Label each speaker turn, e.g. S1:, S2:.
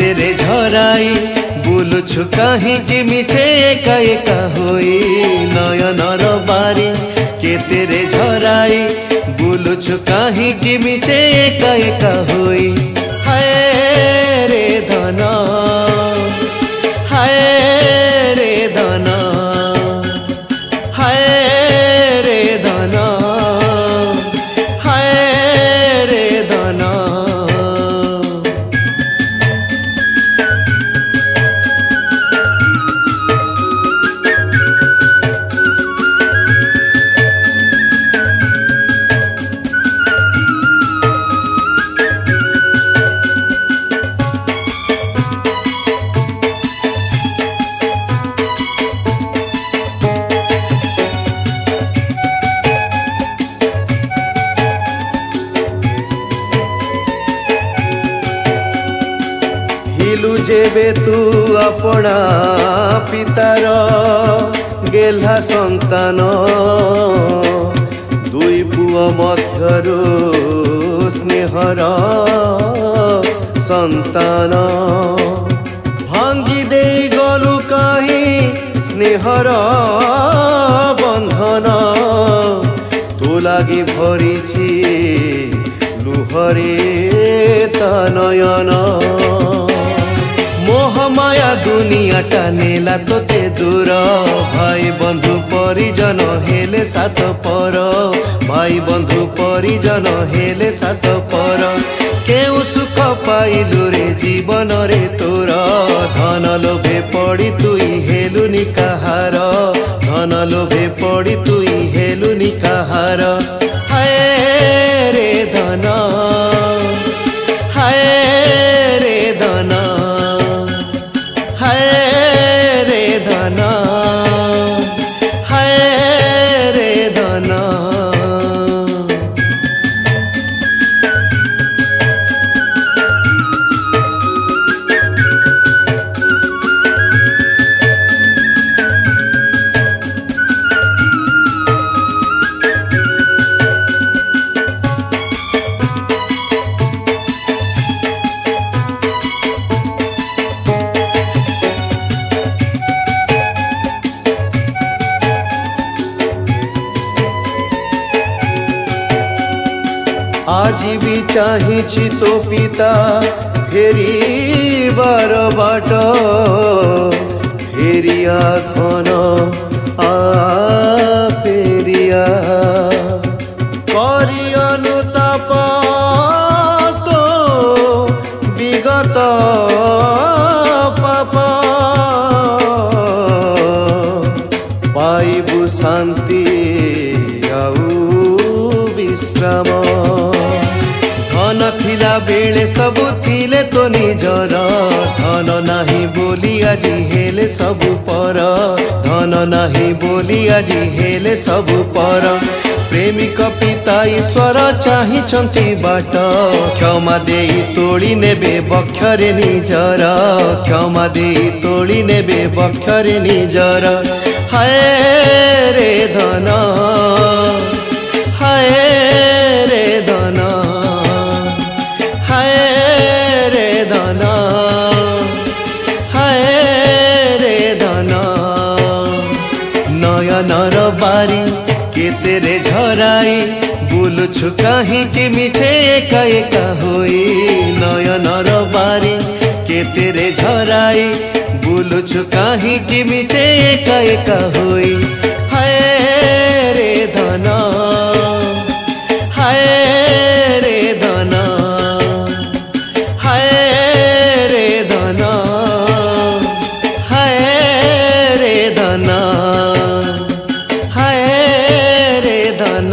S1: तेरे झराई बुलुछु कहीं मिछे एका एका होई नयनर बारी के तेरे झराई बुलुछु कहीं मिछे एका एका होई। हाय रे धन हाय रे धन हाय रे धन हाय रे धन। हिलु जेबे तू अपना पितार गेल्हा संतान दुई पुओ मध्यरु स्नेहर संतान भांगी दे गलु कहीं स्नेहर बंधन तू लागी भरिछि लुहरे तनयन मोहमाया दुनियाटा नेला तोते दूर भाई बंधु परिजन हेले सात पर भाई बंधु परिजन हेले सात पर केउ सुख पाइलु रे जीवन रे तोर धन लोभे पड़ी तुई हेलुनी काहार धन लोभे पड़ी तुई हेलुनी काहार। हाय रे धन हाय रे धन हाय रे धन हाय रे धन। आज भी चाहिछि तो पिता फेरी बार बाट फेरिया धन आ फेरिया करी अनुताप तो विगत पाप पाइबु शांति आउ विश्राम धन थिला बेले सबु थिले तो निजर धन नाही बोली आजी हेले सबु पर धन नाही बोली आजी हेले सबु पर प्रेमिक पिता ईश्वर चाहिछन्ति बाट क्षमा देई तोड़ी नेबे बक्षरे निजर क्षमा देई तोड़ी नेबे बक्षरे निजर। हाय रे धन हाय रे धन हाय रे धन हाय रे धन नयनर बारी के तेरे झराई बुलुछु कहीं मिछे एका एका होई नयनर बारी के तेरे झराई बुलुछु कहीं मिछे एका एका होई। हाय रे धन हाय रे धन हाय रे धन हाय रे धन हाय रे धन।